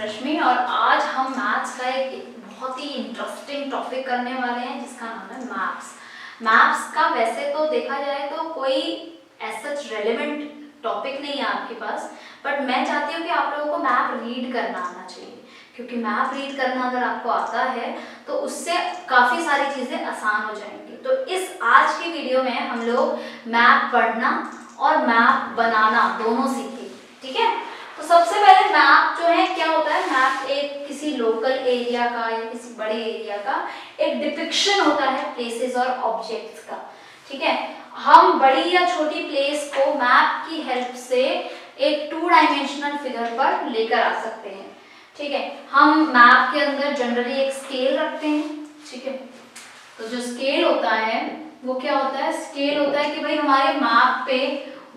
रश्मि और आज हम मैथ्स का एक बहुत ही इंटरेस्टिंग टॉपिक करने वाले हैं जिसका नाम है मैप्स। मैप्स का वैसे तो देखा जाए तो कोई ऐसा रेलेवेंट टॉपिक नहीं है आपके पास, बट मैं चाहती हूँ कि आप लोगों को मैप रीड करना आना चाहिए, क्योंकि मैप रीड करना अगर आपको आता है तो उससे काफ़ी सारी चीज़ें आसान हो जाएंगी। तो इस आज की वीडियो में हम लोग मैप पढ़ना और मैप बनाना दोनों सीखेंगे, ठीक है। तो सबसे पहले मैप जो है क्या होता है, मैप एक किसी लोकल एरिया का या किसी बड़े एरिया का एक डिपिक्शन होता है प्लेसेस और ऑब्जेक्ट्स का, ठीक है। हम बड़ी या छोटी प्लेस को मैप की हेल्प से एक 2 डायमेंशनल फिगर पर लेकर आ सकते हैं, ठीक है। हम मैप के अंदर जनरली एक स्केल रखते हैं, ठीक है। तो जो स्केल होता है वो क्या होता है, स्केल होता है कि भाई हमारे मैप पे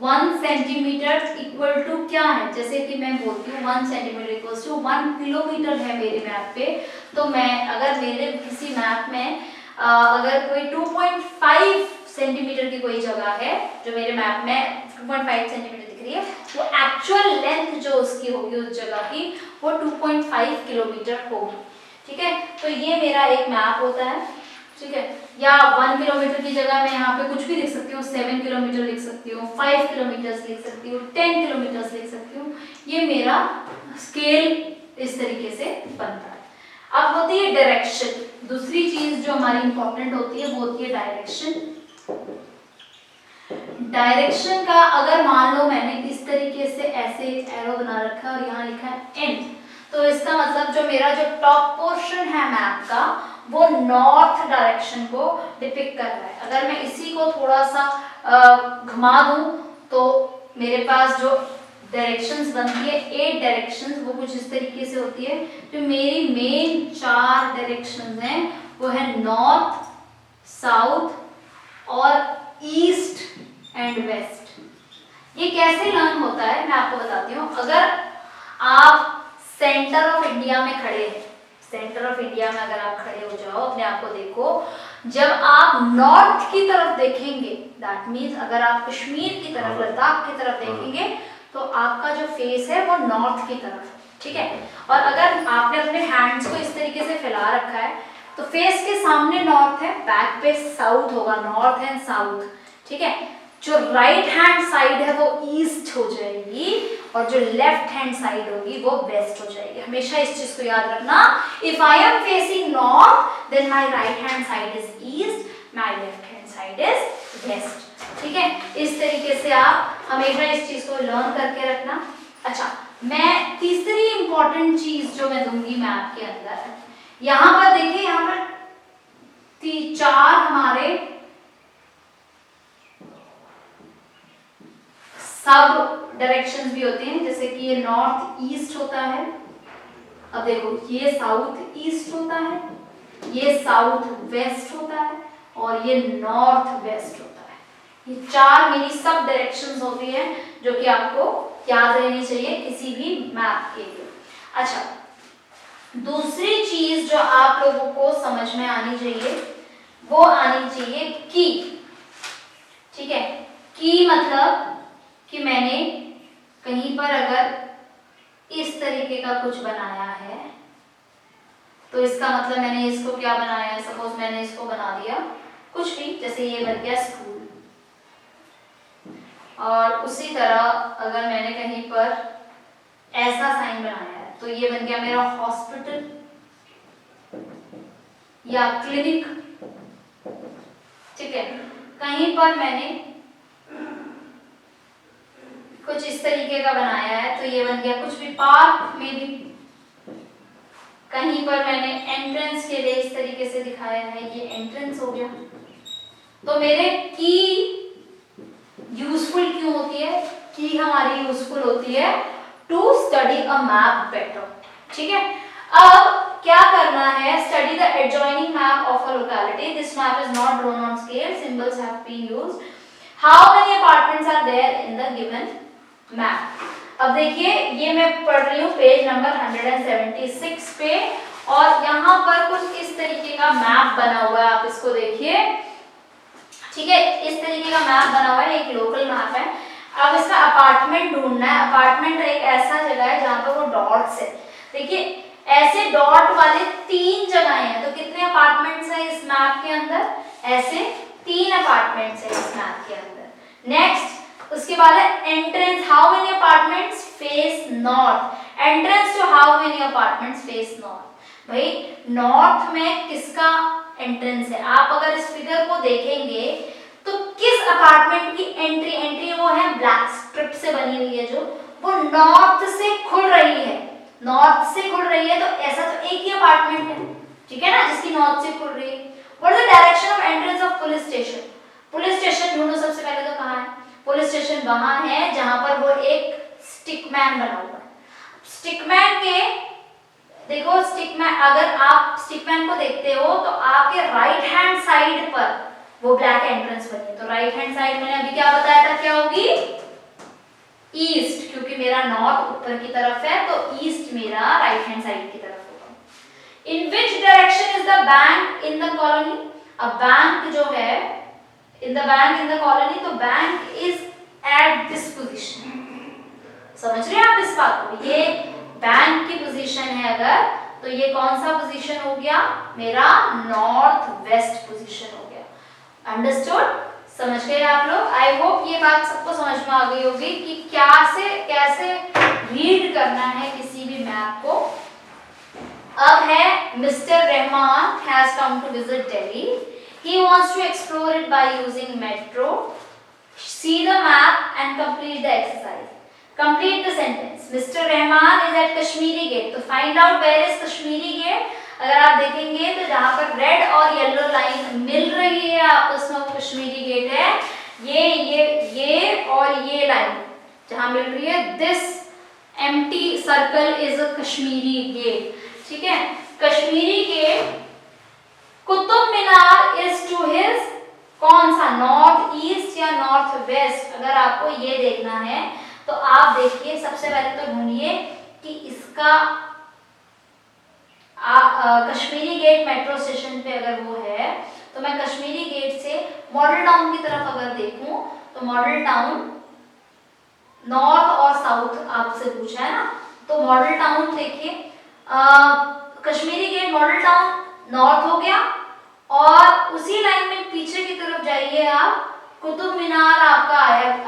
1 सेंटीमीटर इक्वल टू क्या है, जैसे कि मैं बोलती हूँ 1 सेंटीमीटर इक्वल टू 1 किलोमीटर है मेरे मैप पे। तो मैं अगर मेरे किसी मैप में अगर कोई 2.5 सेंटीमीटर की कोई जगह है जो मेरे मैप में 2.5 सेंटीमीटर दिख रही है, वो एक्चुअल लेंथ जो उसकी होगी उस जगह की वो 2.5 किलोमीटर होगी, ठीक है। तो ये मेरा एक मैप होता है, ठीक है। या 1 किलोमीटर की जगह मैं यहाँ पे कुछ भी लिख सकती हूँ, 7 किलोमीटर लिख सकती हूँ, 5 किलोमीटर लिख सकती हूँ, 10 किलोमीटर लिख सकती हूँ। ये मेरा स्केल इस तरीके से बनता है। अब होती है डायरेक्शन। दूसरी चीज जो हमारी इंपॉर्टेंट होती है वो होती है डायरेक्शन। डायरेक्शन का अगर मान लो मैंने इस तरीके से ऐसे एरो बना रखा है और यहाँ लिखा है एंड, तो इसका मतलब जो मेरा जो टॉप पोर्शन है मैप का वो नॉर्थ डायरेक्शन को डिपिक्ट कर रहा है। अगर मैं इसी को थोड़ा सा घुमा दूं तो मेरे पास जो डायरेक्शंस बनती है 8 डायरेक्शंस, वो कुछ इस तरीके से होती है। जो मेरी मेन 4 डायरेक्शंस हैं वो है नॉर्थ, साउथ और ईस्ट एंड वेस्ट। ये कैसे लर्न होता है मैं आपको बताती हूँ। अगर आप सेंटर ऑफ इंडिया में खड़े हैं, सेंटर ऑफ इंडिया में अगर आप खड़े हो जाओ, अपने आप को देखो, जब आप नॉर्थ की तरफ देखेंगे, दैट मीन्स अगर आप कश्मीर की तरफ, लद्दाख की तरफ देखेंगे तो आपका जो फेस है वो नॉर्थ की तरफ, ठीक है। और अगर आपने अपने हैंड्स को इस तरीके से फैला रखा है तो फेस के सामने नॉर्थ है, बैक पे साउथ होगा, नॉर्थ एंड साउथ, ठीक है। जो राइट हैंड साइड है वो ईस्ट हो जाएगी और जो लेफ्ट हैंड साइड होगी वो वेस्ट हो जाएगी। हमेशा इस चीज को याद रखना, if I am facing north then my right hand side is east, my left hand side is west, ठीक है। इस तरीके से आप हमेशा इस चीज को लर्न करके रखना। अच्छा, मैं तीसरी इंपॉर्टेंट चीज जो मैं दूंगी मैप के अंदर, यहाँ पर देखिए, यहाँ पर 4 हमारे सब डायरेक्शंस भी होते हैं, जैसे कि ये नॉर्थ ईस्ट होता है। अब देखो, ये साउथ ईस्ट होता है, ये साउथ वेस्ट होता है और ये नॉर्थ वेस्ट होता है। ये 4 मेरी सब डायरेक्शंस होती हैं जो कि आपको याद रहनी चाहिए किसी भी मैप के लिए। अच्छा, दूसरी चीज जो आप लोगों को समझ में आनी चाहिए वो आनी चाहिए की, ठीक है। की मतलब कि मैंने कहीं पर अगर इस तरीके का कुछ बनाया है तो इसका मतलब मैंने इसको क्या बनाया है, सपोज मैंने इसको बना दिया कुछ भी, जैसे ये बन गया स्कूल। और उसी तरह अगर मैंने कहीं पर ऐसा साइन बनाया है तो ये बन गया मेरा हॉस्पिटल या क्लिनिक, ठीक है। कहीं पर मैंने कुछ इस तरीके का बनाया है तो ये बन गया कुछ भी, पार्क में भी। कहीं पर मैंने एंट्रेंस के लिए इस तरीके से दिखाया है, ये एंट्रेंस हो गया। तो मेरे की यूजफुल क्यों होती है, की हमारी यूजफुल होती है to study a map better, ठीक है। अब क्या करना है, study the adjoining map of a locality, this map is not drawn on scale, symbols have been used, how many apartments are there in the given map. अब देखिए, ये मैं पढ़ रही हूँ पेज नंबर 176 पे और यहाँ पर कुछ इस तरीके का मैप बना हुआ है, आप इसको देखिए, ठीक है। इस तरीके का मैप बना हुआ है, एक लोकल मैप है। अब इसका अपार्टमेंट ढूंढना है। अपार्टमेंट एक ऐसा जगह है जहाँ पर वो डॉट्स है, देखिए ऐसे डॉट वाले 3 जगहें हैं, तो कितने अपार्टमेंट्स हैं इस मैप के अंदर? ऐसे 3 अपार्टमेंट्स हैं इस मैप के अंदर। नेक्स्ट उसके बाद है entrance, how many apartments face north, entrance two how many apartments face north. भाई नॉर्थ में किसका एंट्रेंस है? आप अगर इस फिगर को देखेंगे तो किस अपार्टमेंट की एंट्री वो है ब्लैक स्ट्रिप से बनी हुई है, जो वो नॉर्थ से खुल रही है, नॉर्थ से खुल रही है, तो ऐसा तो एक ही अपार्टमेंट है, ठीक है ना, जिसकी नॉर्थ से खुल रही है। What is the direction of entrance of police station? Police station ढूंढो सबसे पहले, तो कहाँ है पुलिस स्टेशन? वहां है जहां पर वो एक स्टिकमैन बना हुआ है। स्टिकमैन के देखो, स्टिकमैन, अगर आप स्टिकमैन को देखते हो तो आपके राइट हैंड साइड पर वो ब्लैक एंट्रेंस बनी है, तो राइट हैंड साइड मैंने अभी क्या बताया था, क्या होगी? ईस्ट, क्योंकि मेरा नॉर्थ ऊपर की तरफ है तो ईस्ट मेरा राइट हैंड साइड की तरफ होगा। In which direction is the bank in the colony? अब बैंक जो है in the bank in the colony, तो bank is at this position. समझ रहे हैं आप इस बात को? ये बैंक की पोजीशन है अगर, तो ये कौन सा पोजीशन हो गया? मेरा नॉर्थ वेस्ट पोजीशन हो गया। अंडरस्टूड? समझ गए आप लोग? आई होप ये बात सबको समझ में आ गई होगी कि कैसे रीड करना है किसी भी मैप को। अब है mister Rahman has come to visit Delhi, he wants to explore it by using metro. See the map and complete the exercise. Complete the sentence. Mr. Rahman is at Kashmiri Gate. तो find out where is Kashmiri Gate. अगर आप देखेंगे तो जहाँ पर red और yellow line मिल रही है आपस में, वो कश्मीरी गेट है। ये और ये लाइन जहाँ मिल रही है, this empty circle is a Kashmiri Gate, ठीक है। Kashmiri Gate, Qutub Minar is to his कौन सा, नॉर्थ ईस्ट या नॉर्थ वेस्ट? अगर आपको ये देखना है तो आप देखिए, सबसे पहले तो ढूंढिए कि इसका कश्मीरी गेट मेट्रो स्टेशन पे अगर वो है, तो मैं कश्मीरी गेट से मॉडल टाउन की तरफ अगर देखूं तो मॉडल टाउन नॉर्थ और साउथ आपसे पूछा है ना, तो मॉडल टाउन देखिए, Kashmiri Gate Model Town north हो गया, और उसी लाइन में पीछे की तरफ जाइए आप, कुतुब मीनार आपका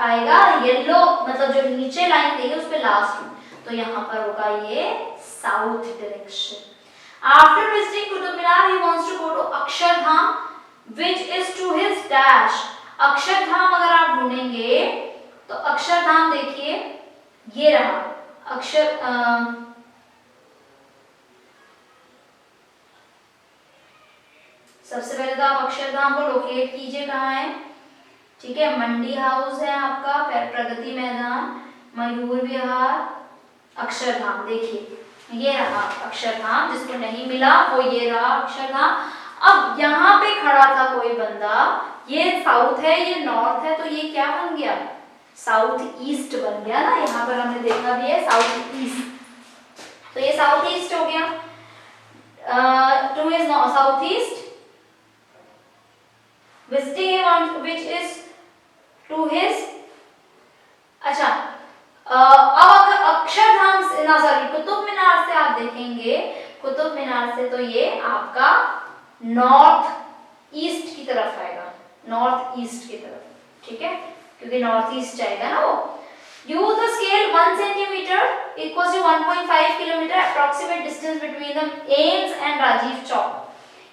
आएगा येलो, मतलब जो नीचे लाइन दी है उस पे लास्ट में, तो यहाँ पर होगा ये south direction. After visiting Qutub Minar he wants to go to Akshardham which is to his dash. Akshardham अगर आप ढूंढेंगे तो अक्षरधाम देखिए, ये रहा सबसे पहले तो आप अक्षरधाम को लोकेट कीजिए, कहाँ है, ठीक है। मंडी हाउस है आपका, प्रगति मैदान, मयूर विहार, अक्षरधाम, देखिए ये रहा अक्षरधाम। जिसको नहीं मिला वो ये रहा अक्षरधाम। अब यहाँ पे खड़ा था कोई बंदा, ये साउथ है ये नॉर्थ है, तो ये क्या बन गया, साउथ ईस्ट बन गया ना। यहाँ पर हमने देखा भी है साउथ ईस्ट, तो ये साउथ ईस्ट हो गया। Two is south east, visiting which is to his, अच्छा, अब अगर अक्षरधाम से ना, सॉरी, कुतुब मीनार से आप देखेंगे, कुतुब मीनार से तो ये आपका नॉर्थ ईस्ट की तरफ आएगा, नॉर्थ ईस्ट की तरफ, ठीक है, क्योंकि नॉर्थ ईस्ट जाएगा ना वो। Use the scale 1 centimetre equals to 1.5 kilometre, approximate distance between the AIIMS and Rajiv Chowk.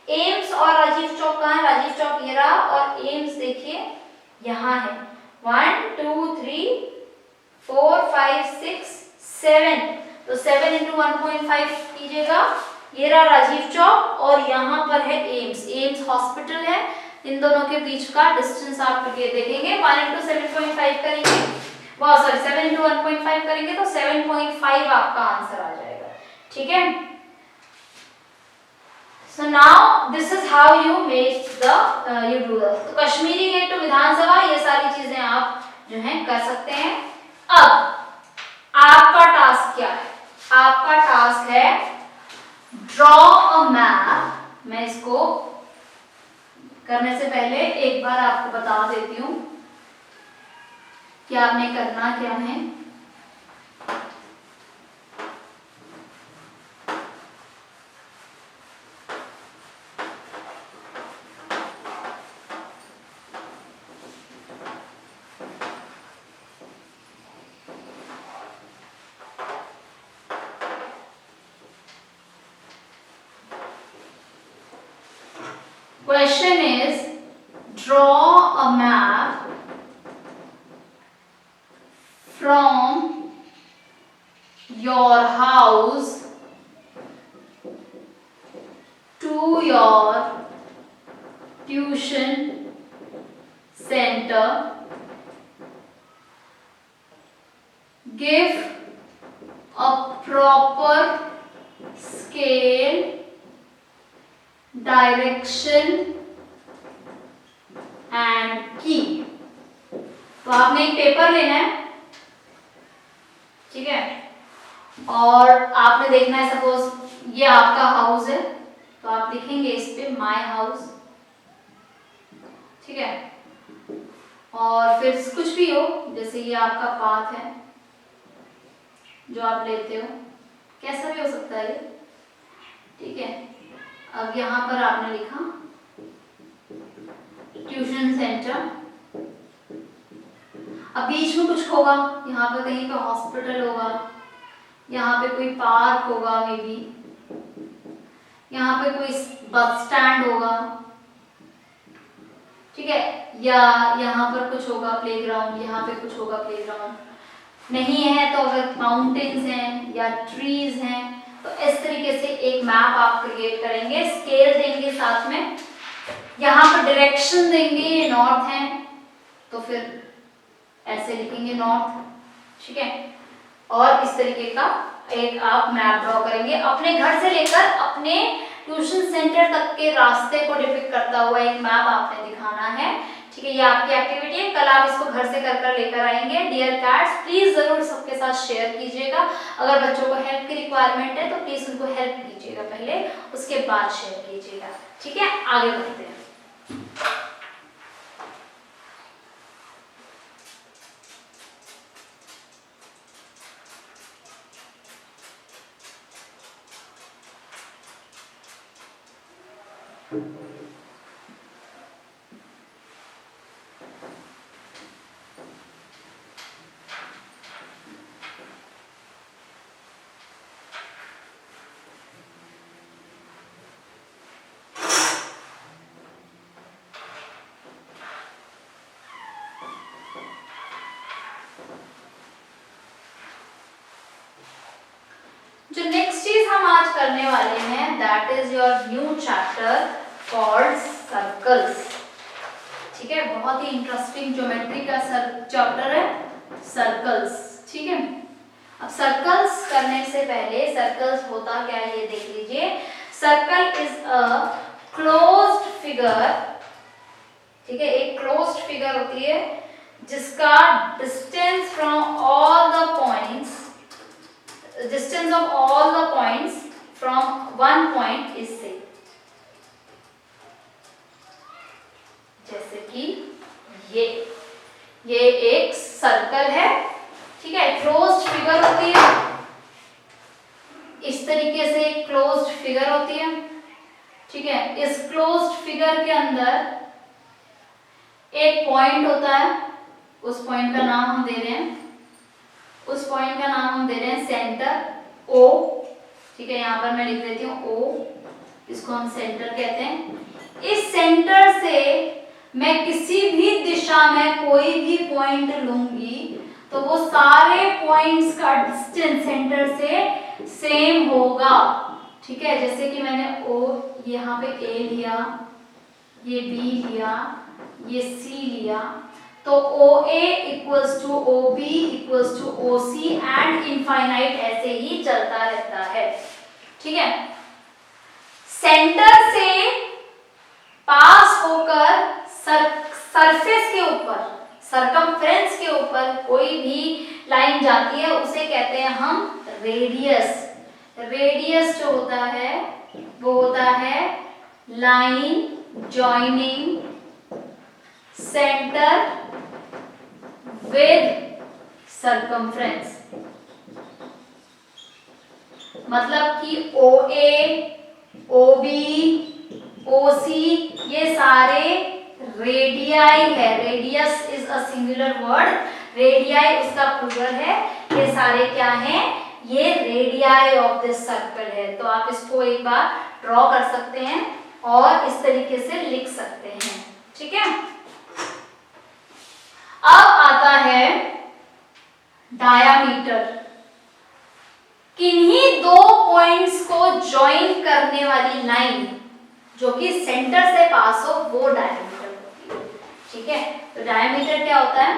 AIIMS और राजीव चौक कहाँ है, राजीव चौक ये रहा, और एम्स देखिए यहाँ है। 1 2 3 4 5 6 7, तो 7 × 1.5 कीजिएगा, ये रहा राजीव चौक, और यहाँ पर है एम्स, एम्स हॉस्पिटल है। इन दोनों के बीच का डिस्टेंस आप देखेंगे, 1 × 7.5 करेंगे, वो सॉरी 7 × 1.5 करेंगे तो 7.5 आपका आंसर आ जाएगा, ठीक है। So now this is how you make the you do the, तो कश्मीरी गेट टू विधानसभा, ये सारी चीजें आप जो है कर सकते हैं। अब आपका टास्क क्या है, आपका टास्क है ड्रॉ अ मैप। मैं इसको करने से पहले एक बार आपको बता देती हूँ कि आपने करना क्या है। Question is, draw a map from your house to your tuition center. Give a proper scale, direction and key. तो आपने एक पेपर लेना है, ठीक है, और आपने देखना है, सपोज ये आपका हाउस है, तो आप लिखेंगे इस पे माय हाउस, ठीक है, और फिर कुछ भी हो, जैसे ये आपका पाथ है जो आप लेते हो, कैसा भी हो सकता है ये, ठीक है। अब यहाँ पर आपने लिखा ट्यूशन सेंटर, अब बीच में कुछ होगा, यहाँ पे कहीं पे हॉस्पिटल होगा, यहाँ पे कोई पार्क होगा, मे बी यहाँ पे कोई बस स्टैंड होगा, ठीक है, या यहाँ पर कुछ होगा प्लेग्राउंड, यहाँ पे कुछ होगा प्लेग्राउंड, नहीं है तो अगर माउंटेन्स हैं या ट्रीज हैं, तो इस तरीके से एक मैप आप क्रिएट करेंगे, स्केल देंगे साथ में, यहाँ पर डायरेक्शन देंगे, नॉर्थ है तो फिर ऐसे लिखेंगे नॉर्थ, ठीक है, और इस तरीके का एक आप मैप ड्रॉ करेंगे, अपने घर से लेकर अपने ट्यूशन सेंटर तक के रास्ते को डिपिक्ट करता हुआ एक मैप आपने दिखाना है, ठीक है। ये आपकी एक्टिविटी है, कल आप इसको घर से कर लेकर आएंगे। डियर कैट्स, प्लीज जरूर सबके साथ शेयर कीजिएगा, अगर बच्चों को हेल्प की रिक्वायरमेंट है तो प्लीज उनको हेल्प कीजिएगा पहले, उसके बाद शेयर कीजिएगा, ठीक है। आगे बढ़ते हैं। जो नेक्स्ट चीज हम आज करने वाले हैं, that is your new chapter called circles, ठीक है। बहुत ही इंटरेस्टिंग ज्योमेट्री का चैप्टर है सर्कल्स, ठीक है। अब सर्कल्स करने से पहले सर्कल्स होता क्या है ये देख लीजिए। Circle is a closed figure, ठीक है, एक क्लोज्ड फिगर होती है जिसका distance from all the points, distance of all the points from one point is same, जैसे कि ये एक सर्कल है, ठीक है, क्लोज्ड फिगर होती है, इस तरीके से एक क्लोज्ड फिगर होती है, ठीक है। इस क्लोज्ड फिगर के अंदर एक पॉइंट होता है, उस पॉइंट का नाम हम दे रहे हैं, उस पॉइंट का नाम हम दे रहे हैं सेंटर O, ठीक है, यहाँ पर मैं लिख देती हूँ O, इसको हम सेंटर कहते हैं। इस सेंटर से मैं किसी भी दिशा में कोई भी पॉइंट लूंगी तो वो सारे पॉइंट्स का डिस्टेंस सेंटर से सेम होगा, ठीक है। जैसे कि मैंने O यहाँ पे A लिया, ये B लिया, ये C लिया, तो OA equals to OB equals to OC and infinite ऐसे ही चलता रहता है, ठीक है। सेंटर से पास होकर सरफेस के ऊपर, सरकमफ्रेंस के ऊपर कोई भी लाइन जाती है उसे कहते हैं हम रेडियस। रेडियस जो होता है वो होता है line joining centre with circumference, मतलब कि OA, OB, OC ये सारे रेडियाई है। Radius is a singular word, radii उसका प्लूरल है। ये सारे क्या हैं? ये रेडियाई ऑफ दिस सर्कल है। तो आप इसको एक बार ड्रॉ कर सकते हैं और इस तरीके से लिख सकते हैं। ठीक है, अब आता है डायामीटर। किन्हीं दो पॉइंट्स को ज्वाइन करने वाली लाइन जो कि सेंटर से पास हो वो डायमीटर होती है। ठीक है, तो डायमीटर क्या होता है?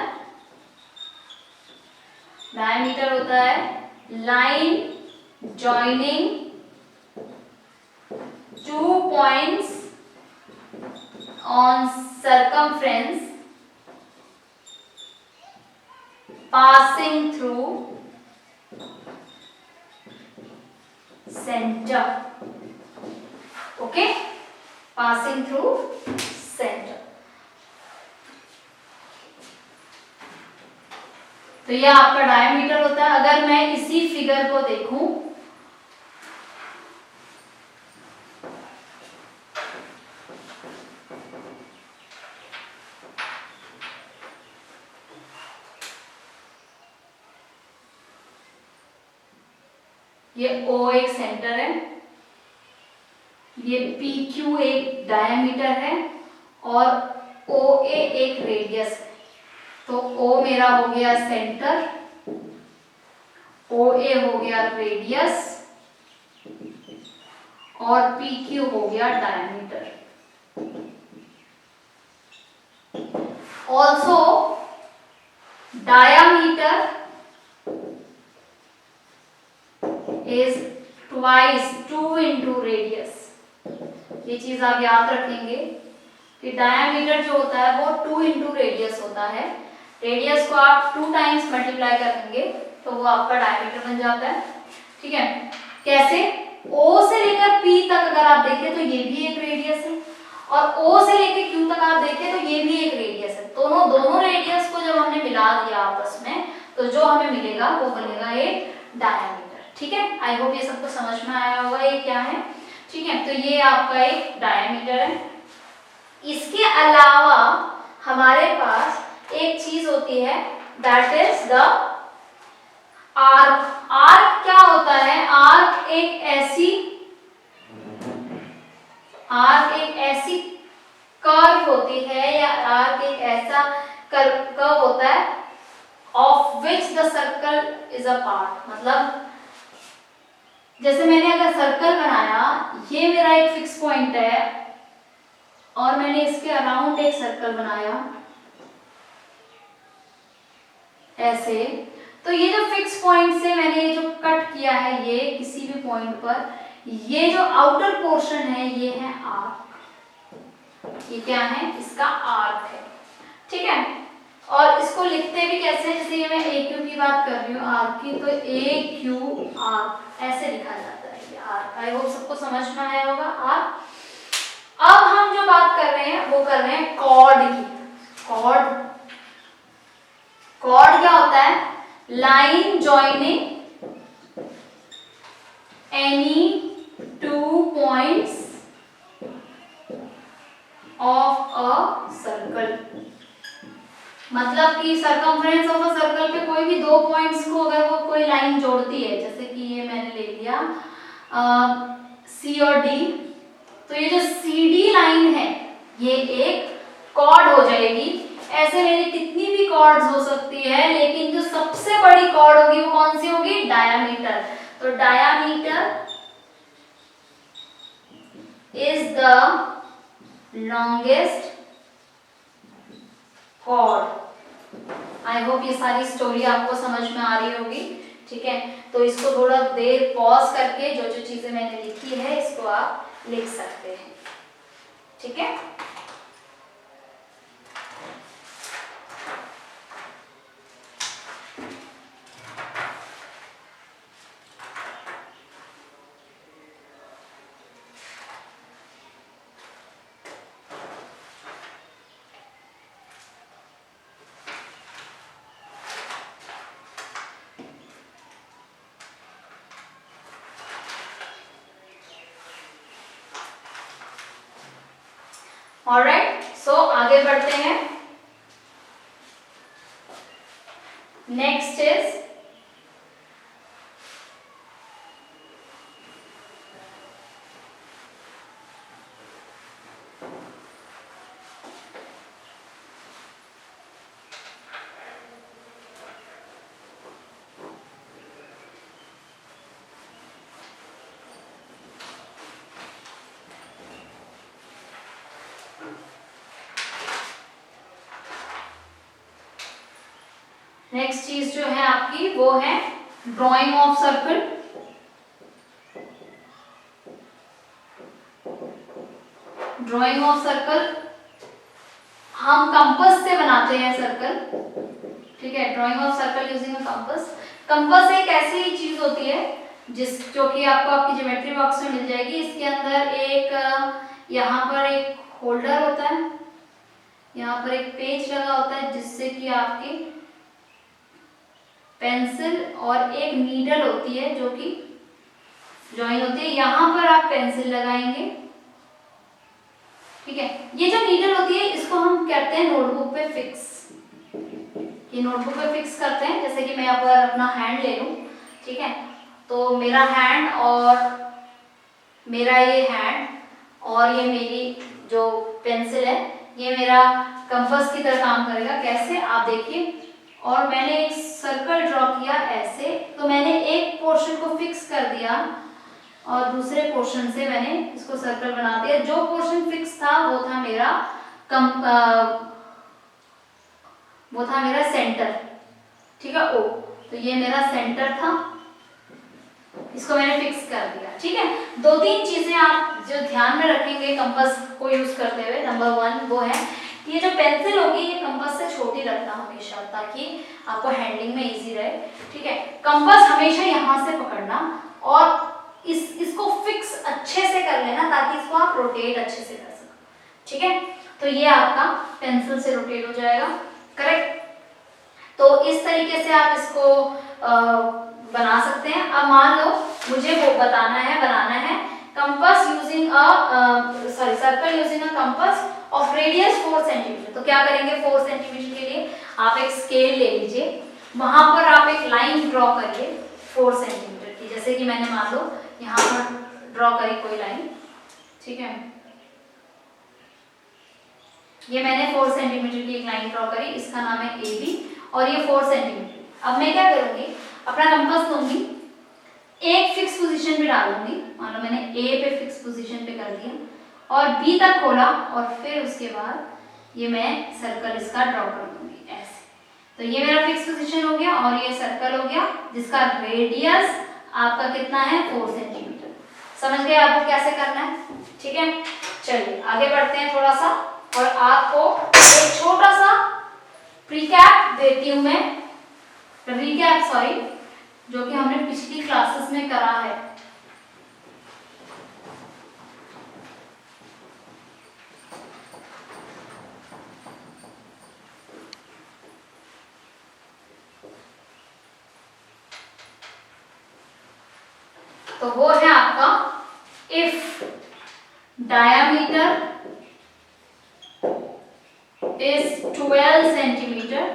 डायमीटर होता है line joining two points on circumference passing through center. Okay, passing through center. तो ये आपका डायमीटर होता है। अगर मैं इसी फिगर को देखूं, ये O एक सेंटर है, ये PQ एक डायमीटर है और OA एक रेडियस है। तो O मेरा हो गया सेंटर, OA हो गया रेडियस और PQ हो गया diameter. Also diameter is twice 2 into radius। ये चीज आप याद रखेंगे कि डायामीटर जो होता है वो 2 into रेडियस होता है। रेडियस को आप 2 टाइम्स मल्टीप्लाई करेंगे तो वो आपका डायमीटर बन जाता है। ठीक है, कैसे? O से लेकर P तक अगर आप देखें तो ये भी एक रेडियस है और O से लेकर Q तक आप देखें तो ये भी एक रेडियस है। दोनों रेडियस को जब हमने मिला दिया आपस में तो जो हमें मिलेगा वो बनेगा एक डायमीटर। ठीक है, आई होप ये सबको समझ में आया होगा ये क्या है। ठीक है, तो ये आपका एक डायमीटर है। इसके अलावा हमारे पास एक चीज होती है that is the arc. Arc क्या होता है? आर्क एक ऐसी कर्व होती है या आर्क एक ऐसा कर्व होता है of which the circle is a part. मतलब जैसे मैंने अगर सर्कल बनाया, ये मेरा एक फिक्स पॉइंट है और मैंने इसके अराउंड एक सर्कल बनाया ऐसे, तो ये जो फिक्स पॉइंट से मैंने जो कट किया है ये किसी भी पॉइंट पर, ये जो आउटर पोर्शन है ये है आर्क। ये क्या है? इसका आर्क है। ठीक है, और इसको लिखते भी कैसे? जैसे ये मैं AQ की बात कर रही हूँ आर्क की, तो AQ आर्क ऐसे लिखा जाता है ये आर्क। आई होप सबको समझ में आया होगा आर्क। अब हम जो बात कर रहे हैं वो कर रहे हैं कॉर्ड की। कॉर्ड क्या होता है? Line joining any 2 points of a circle. मतलब कि सर्कमफ्रेंस ऑफ अ सर्कल पे कोई भी 2 पॉइंट्स को अगर वो कोई लाइन जोड़ती है, जैसे कि ये मैंने ले लिया C और D, तो ये जो CD लाइन है ये एक कॉर्ड हो जाएगी। ऐसे मेरी कितनी भी कॉर्ड्स हो सकती है, लेकिन जो सबसे बड़ी कॉर्ड होगी वो कौन सी होगी? डायामीटर। तो diameter is the longest chord. I hope ये सारी स्टोरी आपको समझ में आ रही होगी। ठीक है, तो इसको थोड़ा देर पॉज करके जो जो चीजें मैंने लिखी है इसको आप लिख सकते हैं। ठीक है, ऑलराइट, सो आगे बढ़ते हैं। नेक्स्ट इज नेक्स्ट चीज जो है आपकी वो है drying of circle. Drying of circle हम कंपास से बनाते हैं सर्कल, ठीक है। Drying of circle using a compass. Compass एक ऐसी चीज होती है जो कि आपको आपकी ज्योमेट्री बॉक्स में मिल जाएगी। इसके अंदर एक यहाँ पर एक होल्डर होता है, यहाँ पर एक पेच लगा होता है जिससे कि आपकी पेंसिल और एक नीडल होती है जो कि ज्वाइन होती है। यहाँ पर आप पेंसिल लगाएंगे, ठीक है। ये जो नीडल होती है इसको हम कहते हैं नोटबुक पे फिक्स। ये नोटबुक पे फिक्स करते हैं। जैसे कि मैं अगर अपना हैंड ले लूं, ठीक है, तो मेरा हैंड और मेरा ये हैंड और ये मेरी जो पेंसिल है ये मेरा कंपास की तरह काम करेगा। कैसे आप देखिए, और मैंने एक सर्कल ड्रॉ किया ऐसे, तो मैंने एक पोर्शन को फिक्स कर दिया और दूसरे पोर्शन से मैंने इसको सर्कल बना दिया। जो पोर्शन फिक्स था वो था मेरा सेंटर, ठीक है, ओ। तो ये मेरा सेंटर था, इसको मैंने फिक्स कर दिया, ठीक है। दो तीन चीजें आप जो ध्यान में रखेंगे कंपास को यूज करते हुए, नंबर 1 वो है ये जो पेंसिल होगी ये कंपास से छोटी रखना हमेशा, ताकि आपको हैंडलिंग में इजी रहे, ठीक है। कंपास हमेशा यहाँ से पकड़ना और इसको फिक्स अच्छे से कर लेना ताकि इसको आप रोटेट अच्छे से कर सको, ठीक है। तो ये आपका पेंसिल से रोटेट हो जाएगा, करेक्ट। तो इस तरीके से आप इसको बना सकते हैं। अब मान लो मुझे वो बनाना है compass using circle using a compass of radius 4 centimetre. तो क्या करेंगे, 4 सेंटीमीटर के लिए आप एक स्केल ले लीजिए, वहां पर आप एक लाइन ड्रॉ करिए 4 सेंटीमीटर की। जैसे कि मैंने मान लो यहाँ पर ड्रॉ करी कोई लाइन, ठीक है, ये मैंने 4 सेंटीमीटर की एक लाइन ड्रॉ करी, इसका नाम है AB और ये 4 सेंटीमीटर। अब मैं क्या करूंगी, अपना कंपास लूंगी, एक फिक्स पोजीशन पे डालूंगी, मान लो मैंने A पे फिक्स पोजीशन पे कर दिया और B तक खोला और फिर उसके बाद ये मैं सर्कल इसका ड्रॉ कर दूंगी ऐसे। तो ये मेरा फिक्स पोजीशन हो गया और ये सर्कल हो गया जिसका रेडियस आपका कितना है, 4 सेंटीमीटर। समझ गए आपको कैसे करना है, ठीक है। चलिए आगे बढ़ते हैं थोड़ा सा और आपको एक छोटा सा प्रीकैप देती हूं मैं, रिकैप सॉरी, जो कि हमने पिछली क्लासेस में करा है। तो वो है आपका if diameter is 12 centimetre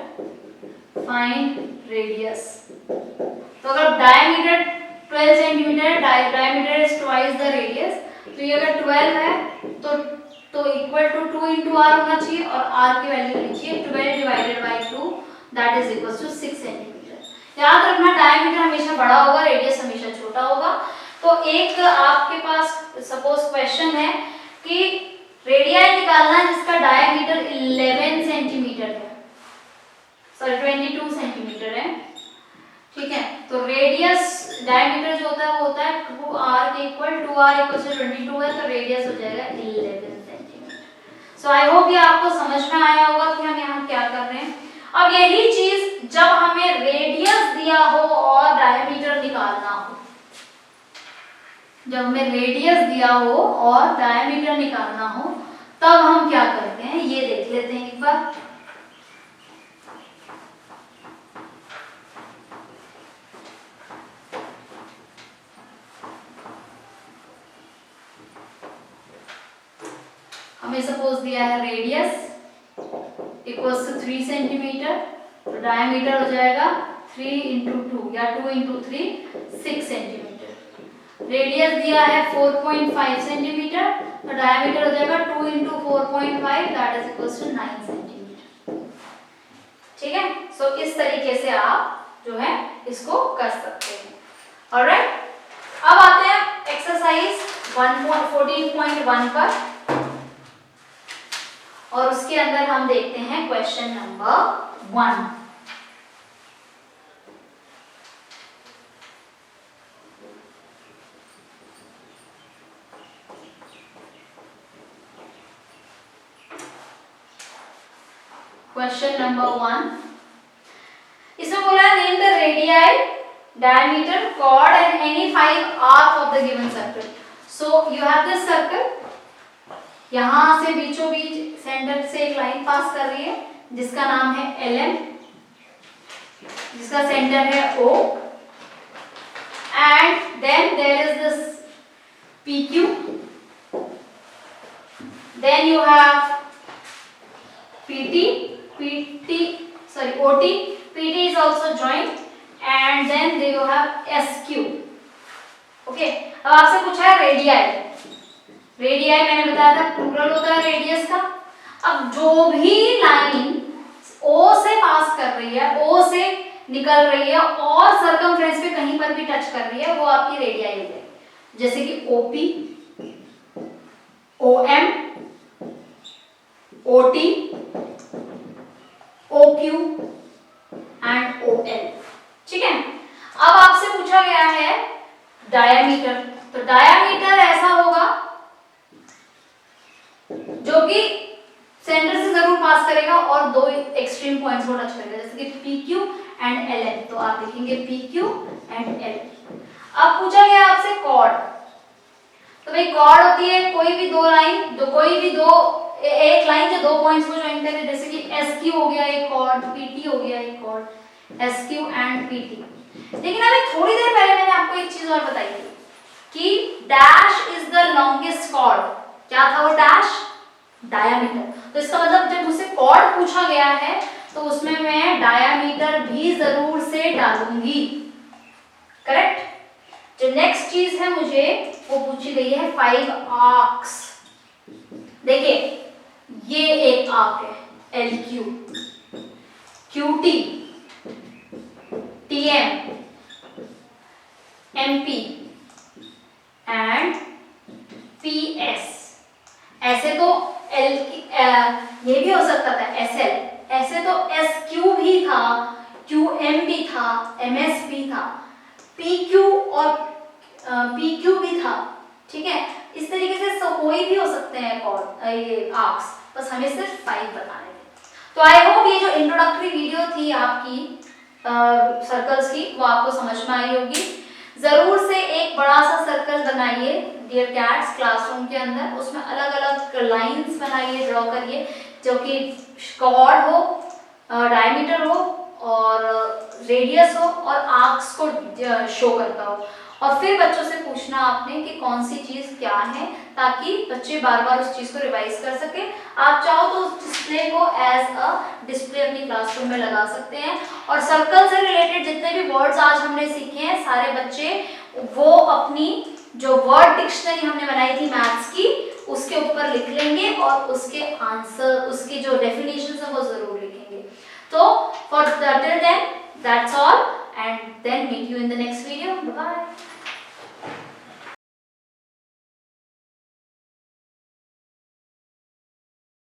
find radius. तो अगर diameter 12 centimetre, diameter is twice the radius, तो ये अगर 12 है तो इक्वल टू 2 इंटू आर होना चाहिए और आर की वैल्यू लीजिए 12 divided by 2 that is equal to 6 centimetre. याद रखना डायमीटर हमेशा बड़ा होगा, रेडियस हमेशा छोटा होगा। तो एक आपके पास सपोज क्वेश्चन है कि रेडियस निकालना है जिसका डायमीटर 11 सेंटीमीटर है, सॉरी 22 सेंटीमीटर है, ठीक है। तो रेडियस डायमीटर जो होता है वो होता है 2r के इक्वल, 2r इक्वल टू 22 है, तो रेडियस हो जाएगा 11 सेंटीमीटर। सो आई होप ये आपको समझ में आया होगा कि हम यहाँ क्या कर रहे हैं। अब यही चीज जब हमें रेडियस दिया हो और डायमीटर निकालना हो, जब हमें रेडियस दिया हो और डायमीटर निकालना हो तब हम क्या करते हैं ये देख लेते हैं एक बार। हमें सपोज दिया है रेडियस इक्वल्स टू 3 सेंटीमीटर, तो डायमीटर हो जाएगा 3 इंटू 2 या 2 इंटू 3 6 सेंटीमीटर। रेडियस दिया है 4.5 सेंटीमीटर, तो डायमीटर हो जाएगा 2 into 4.5 that is equals to 9 centimetre, ठीक है। सो इस तरीके से आप जो है इसको कर सकते हैं। ऑलराइट, अब आते हैं एक्सरसाइज 14.1 पर और उसके अंदर हम देखते हैं क्वेश्चन नंबर 1। क्वेश्चन नंबर 1, इसमें बोला है name the radii, diameter, chord and any 5 arc of the given circle. So you have this circle, यहाँ से बीचों बीच सेंटर से एक लाइन पास कर रही है जिसका नाम है LM, जिसका सेंटर है O, and then there is this PQ, then you have OT, PT is also joined, and then you have SQ. Okay, अब आपसे पूछा है रेडियाई, रेडियाई मैंने बताया था प्लूरल होता है रेडियस का। अब जो भी लाइन O से पास कर रही है, O से निकल रही है और सर्कमफ्रेंस पे कहीं पर भी टच कर रही है, वो आपकी रेडियाई हो जाएगी। जैसे कि OP, OM, OT, OQ and OL। ठीक है, अब आपसे पूछा गया है डायामीटर, तो डायामीटर ऐसा होगा जो कि सेंटर से जरूर पास करेगा और दो एक्सट्रीम पॉइंट्स को टच करेगा, जैसे कि PQ एंड LM, तो आप लिखेंगे PQ एंड LM। अब पूछा गया आपसे कॉर्ड, तो भाई कॉर्ड होती है कोई भी दो लाइन, जो कोई भी दो एक लाइन जो दो पॉइंट्स को ज्वाइन करे, जैसे कि SQ हो गया एक कॉर्ड, PT हो गया एक कॉर्ड, SQ एंड PT। लेकिन अभी थोड़ी देर पहले मैंने आपको एक चीज और बताई थी कि dash is the longest chord. क्या था वो डैश? डायामीटर। तो इसका मतलब जब मुझसे कॉर्ड पूछा गया है तो उसमें मैं डायामीटर भी जरूर से डालूंगी। करेक्ट। जो नेक्स्ट चीज है मुझे वो पूछी गई है 5 आर्क्स। देखिए ये एक आर्क है LQ, QT, TM, MP and PS। ऐसे तो ये भी हो सकता था SL, ऐसे तो SQ भी था, QM भी था, MS भी था, PQ और PQ भी था। ठीक है, इस तरीके से कोई भी हो सकते हैं ये आर्क्स, बस हमें सिर्फ 5 बताने थे। तो आई होप ये जो इंट्रोडक्टरी वीडियो थी आपकी सर्कल्स की वो आपको समझ में आई होगी। जरूर से एक बड़ा सा सर्कल बनाइए डियर कैट्स क्लासरूम के अंदर, उसमें अलग अलग लाइंस बनाइए, ड्रॉ करिए, जो कि कॉर्ड हो, डायमीटर हो और रेडियस हो और आर्क्स को शो करता हो। और फिर बच्चों से पूछना आपने कि कौन सी चीज क्या है, ताकि बच्चे बार बार उस चीज को रिवाइज कर सके। आप चाहो तो उस डिस्प्ले को एज अ डिस्प्ले अपनी क्लासरूम में लगा सकते हैं। और सर्कल से रिलेटेड जितने भी वर्ड्स आज हमने सीखे हैं, सारे बच्चे वो अपनी जो वर्ड डिक्शनरी हमने बनाई थी मैथ्स की, उसके ऊपर लिख लेंगे और उसके आंसर, उसके जो डेफिनेशंस है वो जरूर लिखेंगे। तो for till then that's all, and then meet you in the next video. Bye bye.